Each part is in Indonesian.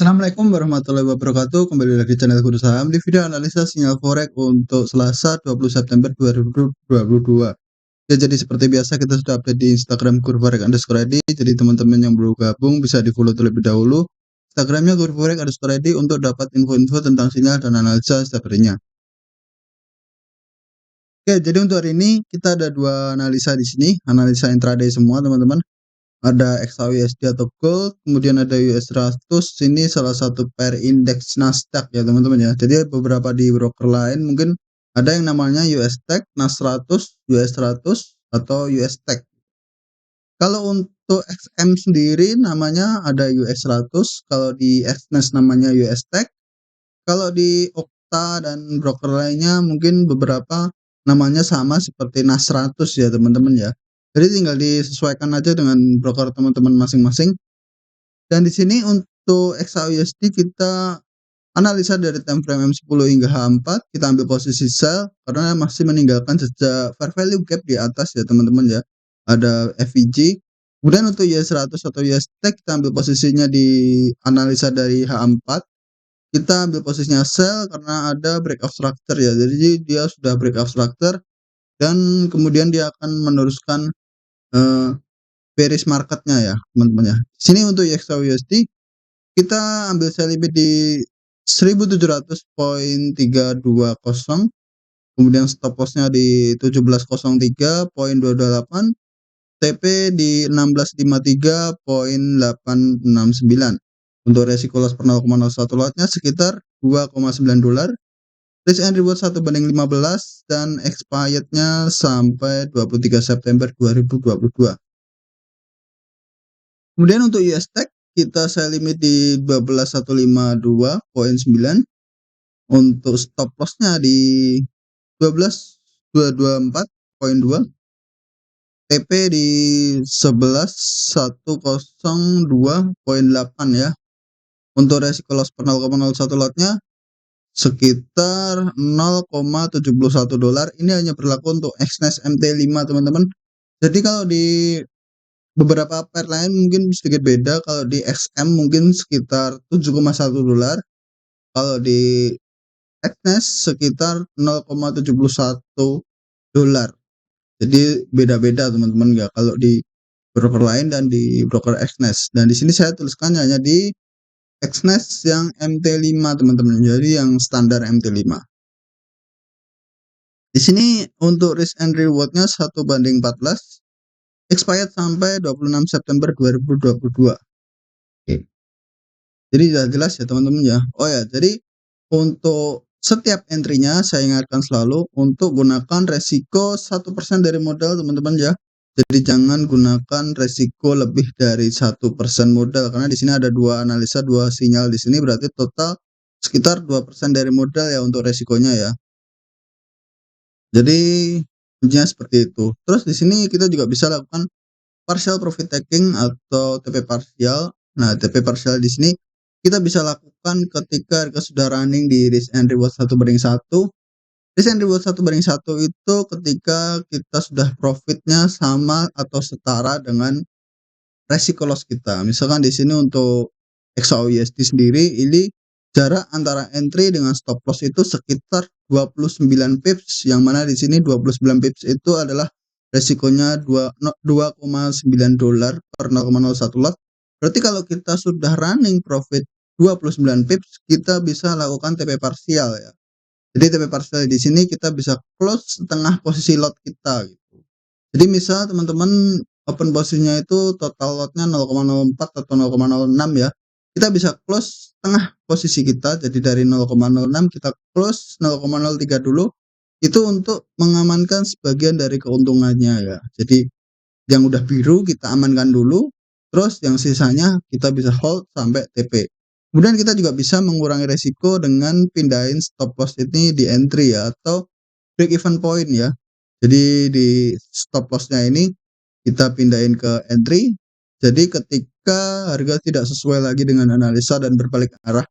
Assalamualaikum warahmatullahi wabarakatuh. Kembali lagi di channel Guru Saham di video analisa sinyal forex untuk Selasa 20 September 2022. Ya, jadi seperti biasa kita sudah update di Instagram @gurforex_id. Jadi teman-teman yang belum gabung bisa di-follow terlebih dahulu Instagramnya @gurforex_id untuk dapat info-info tentang sinyal dan analisa setiap harinya. Oke, jadi untuk hari ini kita ada dua analisa di sini, analisa intraday semua teman-teman. Ada XAUUSD atau Gold, kemudian ada US 100, ini salah satu pair indeks Nasdaq ya teman-teman ya. Jadi beberapa di broker lain mungkin ada yang namanya US Tech, Nas 100, US 100, atau US Tech. Kalau untuk XM sendiri namanya ada US 100, kalau di XNES namanya US Tech, kalau di Okta dan broker lainnya mungkin beberapa namanya sama seperti Nas 100 ya teman-teman ya. Jadi tinggal disesuaikan aja dengan broker teman-teman masing-masing. Dan di sini untuk XAUUSD kita analisa dari time frame M10 hingga H4, kita ambil posisi sell karena masih meninggalkan jejak fair value gap di atas ya teman-teman ya. Ada FVG. Kemudian untuk US100 atau US Tech kita ambil posisinya di analisa dari H4. Kita ambil posisinya sell karena ada breakout structure ya. Jadi dia sudah breakout structure dan kemudian dia akan meneruskan bearish marketnya ya teman-teman ya. Sini untuk XAUUSD kita ambil sell limit di 1700.320, kemudian stop lossnya di 1703.228, TP di 1653.869. Untuk resiko loss per 0,01 lotnya sekitar $2,9. Risk and reward 1:15 dan expirednya sampai 23 September 2022. Kemudian untuk US Tech kita sell limit di 12.152.9, untuk stop lossnya di 12.224.2, TP di 11.102.8 ya. Untuk resiko loss per 0,01 lotnya sekitar $0,71. Ini hanya berlaku untuk XNES MT5 teman-teman. Jadi kalau di beberapa pair lain mungkin sedikit beda. Kalau di XM mungkin sekitar $7,1, kalau di XNES sekitar $0,71. Jadi beda-beda teman-teman ya kalau di broker lain dan di broker XNES. Dan di sini saya tuliskan hanya di XNES yang MT5 teman-teman. Jadi yang standar MT5. Di sini untuk risk and rewardnya 1:14, expired sampai 26 September 2022. Oke. Jadi sudah jelas ya teman-teman ya. Oh ya, jadi untuk setiap entry-nya saya ingatkan selalu untuk gunakan resiko 1% dari modal teman-teman ya. Jadi jangan gunakan resiko lebih dari 1% modal karena di sini ada dua analisa, dua sinyal di sini berarti total sekitar 2% dari modal ya untuk resikonya ya. Jadi intinya seperti itu. Terus di sini kita juga bisa lakukan partial profit taking atau TP parsial. Nah, TP parsial di sini kita bisa lakukan ketika harga sudah running di risk and reward 1:1. Risk and reward 1:1 itu ketika kita sudah profitnya sama atau setara dengan resiko loss kita. Misalkan di sini untuk XAUUSD sendiri ini jarak antara entry dengan stop loss itu sekitar 29 pips, yang mana di sini 29 pips itu adalah resikonya $2,9 per 0,01 lot. Berarti kalau kita sudah running profit 29 pips, kita bisa lakukan TP parsial ya. Jadi TP parsial di sini kita bisa close setengah posisi lot kita gitu. Jadi misal teman-teman open posisinya itu total lotnya 0,04 atau 0,06 ya. Kita bisa close setengah posisi kita. Jadi dari 0,06 kita close 0,03 dulu. Itu untuk mengamankan sebagian dari keuntungannya ya. Jadi yang udah biru kita amankan dulu. Terus yang sisanya kita bisa hold sampai TP. Kemudian kita juga bisa mengurangi resiko dengan pindahin stop loss ini di entry ya, atau break even point ya. Jadi di stop lossnya ini kita pindahin ke entry. Jadi ketika harga tidak sesuai lagi dengan analisa dan berbalik arah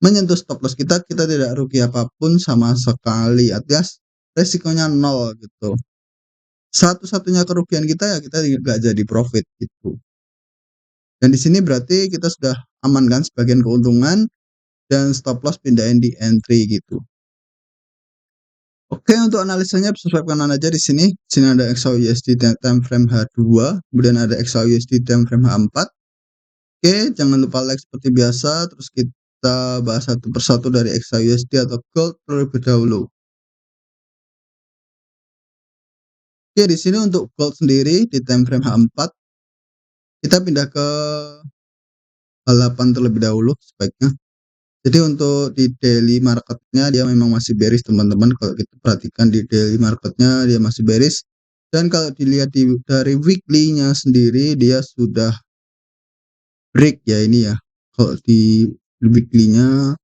menyentuh stop loss kita, kita tidak rugi apapun sama sekali. Artinya resikonya nol gitu. Satu-satunya kerugian kita ya kita nggak jadi profit gitu. Dan di sini berarti kita sudah amankan sebagian keuntungan dan stop loss pindahin di entry gitu. Oke, untuk analisanya sesuaikan aja di sini. Di sini ada XAUUSD time frame H2, kemudian ada XAUUSD time frame H4. Oke, jangan lupa like seperti biasa. Terus kita bahas satu persatu dari XAUUSD atau gold terlebih dahulu. Oke, di sini untuk gold sendiri di time frame H4 kita pindah ke H8 terlebih dahulu sebaiknya. Jadi untuk di daily marketnya dia memang masih bearish teman-teman. Kalau kita perhatikan di daily marketnya dia masih bearish. Dan kalau dilihat dari weekly-nya sendiri dia sudah break ya ini ya. Kalau di weekly-nya,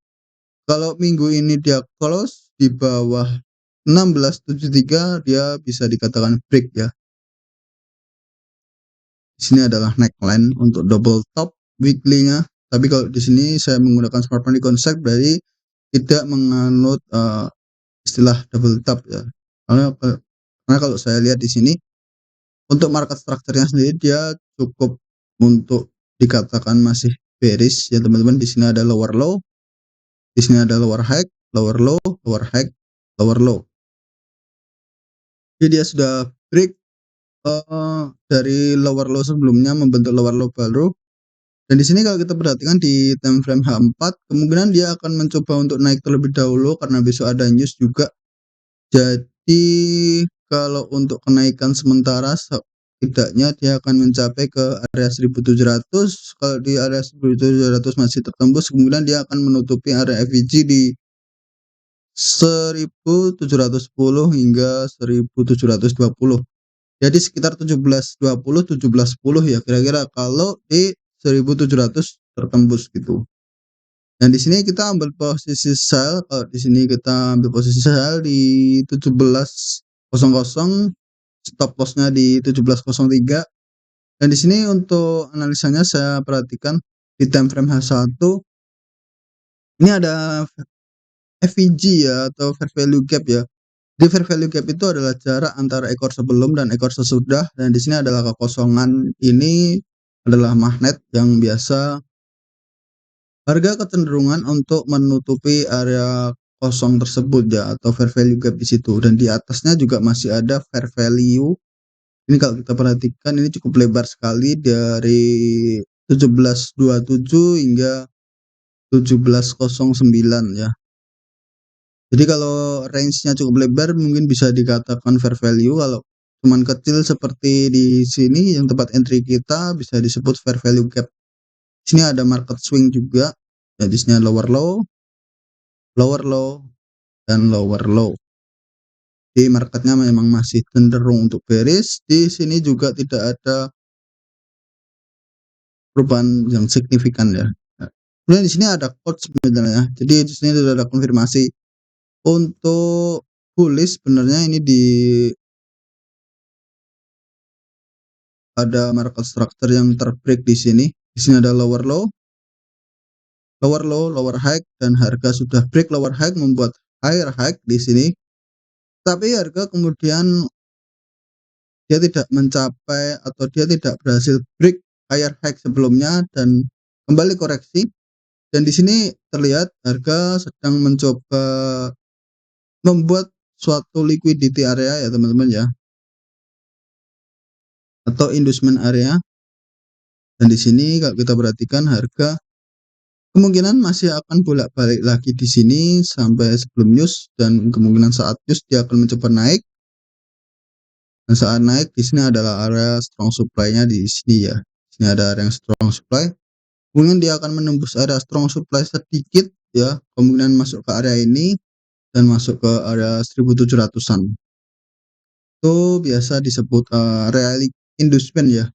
kalau minggu ini dia close di bawah 1673 dia bisa dikatakan break ya. Di sini adalah neckline untuk double top weekly-nya. Tapi kalau di sini saya menggunakan smart money concept dari tidak menganut istilah double top ya. Karena kalau saya lihat di sini untuk market structure-nya sendiri dia cukup untuk dikatakan masih bearish ya teman-teman. Di sini ada lower low, di sini ada lower high, lower low, lower high, lower low. Jadi dia sudah break dari lower low sebelumnya membentuk lower low baru. Dan di sini kalau kita perhatikan di time frame H4 kemungkinan dia akan mencoba untuk naik terlebih dahulu karena besok ada news juga. Jadi kalau untuk kenaikan sementara setidaknya dia akan mencapai ke area 1700. Kalau di area 1700 masih tertembus kemungkinan dia akan menutupi area FVG di 1710 hingga 1720. Jadi sekitar 1720 1710 ya kira-kira kalau di 1700 tertembus gitu. Dan di sini kita ambil posisi sell. Kalau di sini kita ambil posisi sell di 17.00, stop lossnya di 17.03. Dan di sini untuk analisanya saya perhatikan di time frame H1 ini ada FVG ya atau fair value gap ya. Di fair value gap itu adalah jarak antara ekor sebelum dan ekor sesudah, dan di sini adalah kekosongan. Ini adalah magnet yang biasa harga kecenderungan untuk menutupi area kosong tersebut ya atau fair value gap di situ, dan di atasnya juga masih ada fair value. Ini kalau kita perhatikan ini cukup lebar sekali dari 17.27 hingga 17.09 ya. Jadi kalau range-nya cukup lebar mungkin bisa dikatakan fair value. Kalau cuman kecil seperti di sini yang tempat entry kita bisa disebut fair value gap. Di sini ada market swing juga. Ya, di sini lower low, dan lower low. Di marketnya memang masih cenderung untuk bearish. Di sini juga tidak ada perubahan yang signifikan ya. Kemudian di sini ada quote sebenarnya. Jadi di sini sudah ada konfirmasi untuk bullish sebenarnya ini di ada market structure yang terbreak di sini. Di sini ada lower low, lower high, dan harga sudah break lower high membuat higher high di sini. Tapi harga kemudian dia tidak mencapai atau dia tidak berhasil break higher high sebelumnya dan kembali koreksi. Dan di sini terlihat harga sedang mencoba membuat suatu liquidity area ya teman-teman ya, atau inducement area. Dan di sini kalau kita perhatikan harga kemungkinan masih akan bolak-balik lagi di sini sampai sebelum news, dan kemungkinan saat news dia akan mencoba naik. Dan saat naik di sini adalah area strong supply-nya di sini ya. Di sini ada area yang strong supply. Kemudian dia akan menembus area strong supply sedikit ya, kemungkinan masuk ke area ini dan masuk ke area 1700-an. Itu biasa disebut rally inducement ya.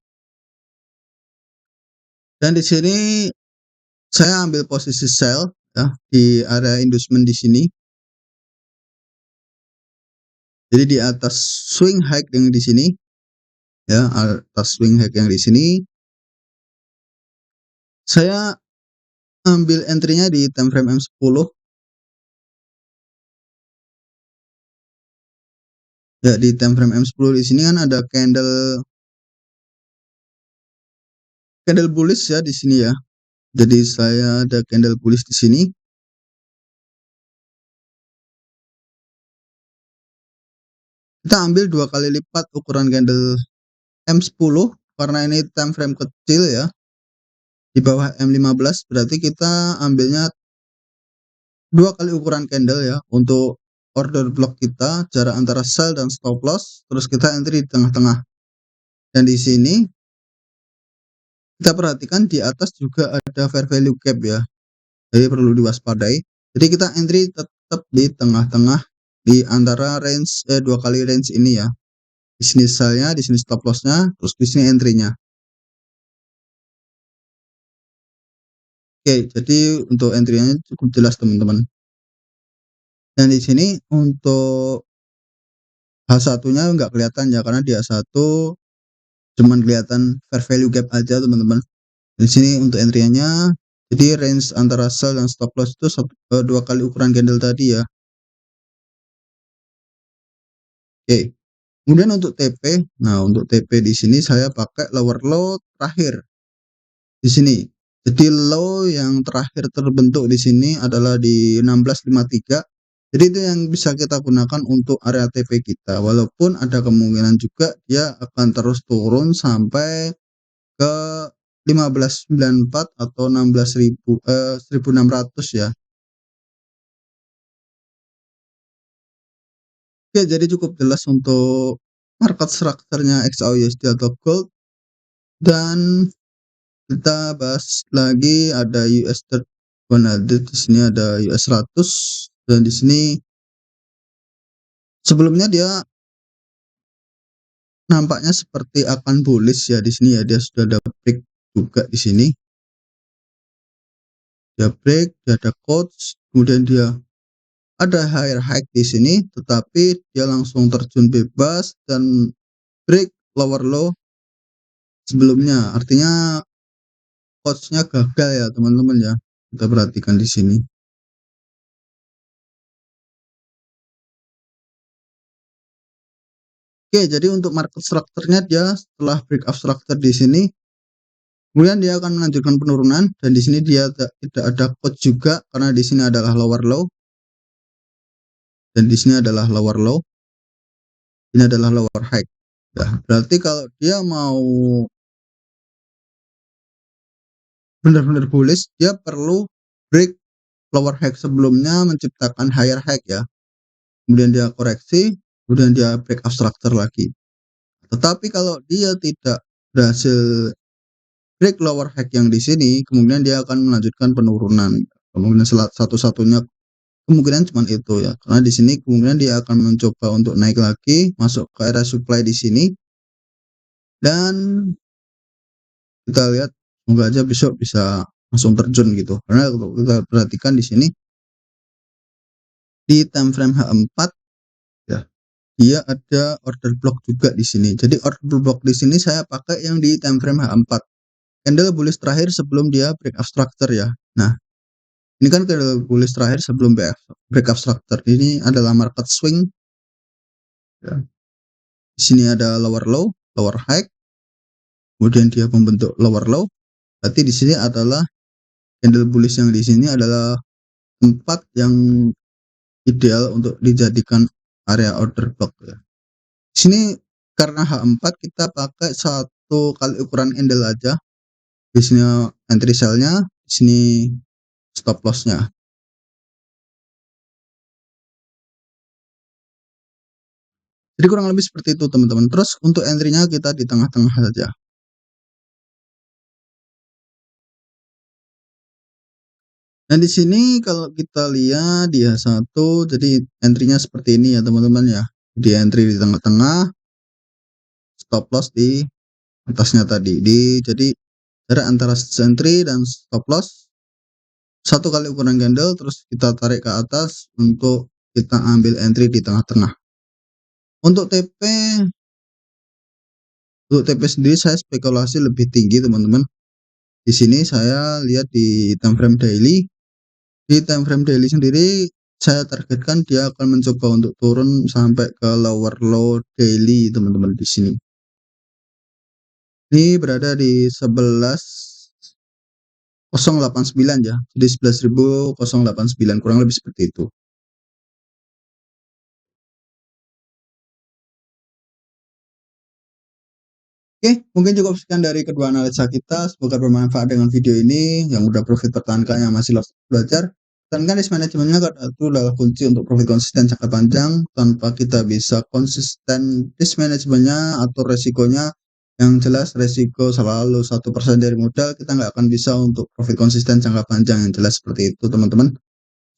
Dan di sini saya ambil posisi sell ya di area inducement di sini. Jadi di atas swing high yang di sini ya, atas swing high yang di sini saya ambil entry-nya di time frame M10 ya. Di time frame M10 di sini kan ada candle bullish ya di sini ya. Jadi saya ada candle bullish di sini. Kita ambil 2 kali lipat ukuran candle M10 karena ini time frame kecil ya, di bawah M15, berarti kita ambilnya 2 kali ukuran candle ya untuk order block kita, jarak antara sell dan stop loss, terus kita entry di tengah-tengah. Dan di sini kita perhatikan di atas juga ada fair value gap ya, jadi perlu diwaspadai. Jadi kita entry tetap di tengah-tengah di antara range 2 kali range ini ya. Di sini sell-nya, di sini stop loss-nya, terus di sini entry-nya. Oke, jadi untuk entry-nya cukup jelas teman-teman. Dan di sini untuk H1-nya nggak kelihatan ya, karena di H1 cuman kelihatan fair value gap aja teman-teman. Di sini untuk entry-nya, jadi range antara sell dan stop loss itu 2 kali ukuran candle tadi ya. Oke. Kemudian untuk TP, nah untuk TP di sini saya pakai lower low terakhir di sini. Jadi low yang terakhir terbentuk di sini adalah di 1653. Jadi itu yang bisa kita gunakan untuk area TP kita. Walaupun ada kemungkinan juga dia akan terus turun sampai ke 1594 atau 16.600 ya. Oke, jadi cukup jelas untuk market structure-nya XAUUSD atau gold. Dan kita bahas lagi ada US 100, di sini ada US 100, dan di sini sebelumnya dia nampaknya seperti akan bullish ya. Di sini ya dia sudah ada break juga di sini. Dia break, dia ada coach, kemudian dia ada higher high di sini, tetapi dia langsung terjun bebas dan break lower low sebelumnya. Artinya coachnya gagal ya teman-teman ya. Kita perhatikan di sini. Oke, jadi untuk market structure-nya dia setelah breakout structure di sini, kemudian dia akan melanjutkan penurunan dan di sini dia tidak ada coach juga karena di sini adalah lower low dan di sini adalah lower low, ini adalah lower high. Nah, berarti kalau dia mau benar-benar bullish, dia perlu break lower high sebelumnya menciptakan higher high ya. Kemudian dia koreksi, kemudian dia breakout structure lagi. Tetapi kalau dia tidak berhasil break lower high yang di sini, kemudian dia akan melanjutkan penurunan. Kemungkinan satu-satunya kemungkinan cuma itu ya. Karena di sini kemungkinan dia akan mencoba untuk naik lagi, masuk ke area supply di sini. Dan kita lihat semoga aja besok bisa langsung terjun gitu. Karena kalau kita perhatikan di sini di time frame H4 ya, dia ada order block juga di sini. Jadi order block di sini saya pakai yang di time frame H4. Candle bullish terakhir sebelum dia breakout structure ya. Nah, ini kan candle bullish terakhir sebelum breakout structure. Ini adalah market swing. Ya. Di sini ada lower low, lower high, kemudian dia membentuk lower low. Berarti di sini adalah candle bullish yang di sini adalah tempat yang ideal untuk dijadikan area order block ya. Di sini karena H4 kita pakai satu kali ukuran candle aja. Di sini entry sell-nya, di sini stop loss-nya. Jadi kurang lebih seperti itu teman-teman. Terus untuk entry-nya kita di tengah-tengah saja. Nah di sini kalau kita lihat di H1, jadi entry-nya seperti ini ya teman-teman ya. Di entry di tengah-tengah, stop loss di atasnya tadi. Jadi jarak antara entry dan stop loss satu kali ukuran candle, terus kita tarik ke atas untuk kita ambil entry di tengah-tengah. Untuk TP, sendiri saya spekulasi lebih tinggi teman-teman. Di sini saya lihat di time frame daily. Di time frame daily sendiri saya targetkan dia akan mencoba untuk turun sampai ke lower low daily teman-teman di sini. Ini berada di 11 0,89 ya. Jadi 11.089 kurang lebih seperti itu. Oke, mungkin cukup sekian dari kedua analisa kita. Semoga bermanfaat dengan video ini. Yang udah profit pertahankan, yang masih belajar. Pertahankan risk manajemennya karena itu adalah kunci untuk profit konsisten jangka panjang. Tanpa kita bisa konsisten risk manajemennya atau resikonya, yang jelas resiko selalu 1% dari modal, kita nggak akan bisa untuk profit konsisten jangka panjang. Yang jelas seperti itu teman-teman.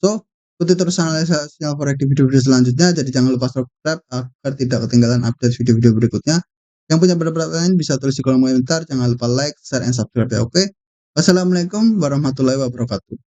So, ikuti terus analisa sinyal forex di video-video selanjutnya. Jadi jangan lupa subscribe agar tidak ketinggalan update video-video berikutnya. Yang punya pendapat lain bisa tulis di kolom komentar. Jangan lupa like, share, and subscribe ya. Oke. Wassalamualaikum warahmatullahi wabarakatuh.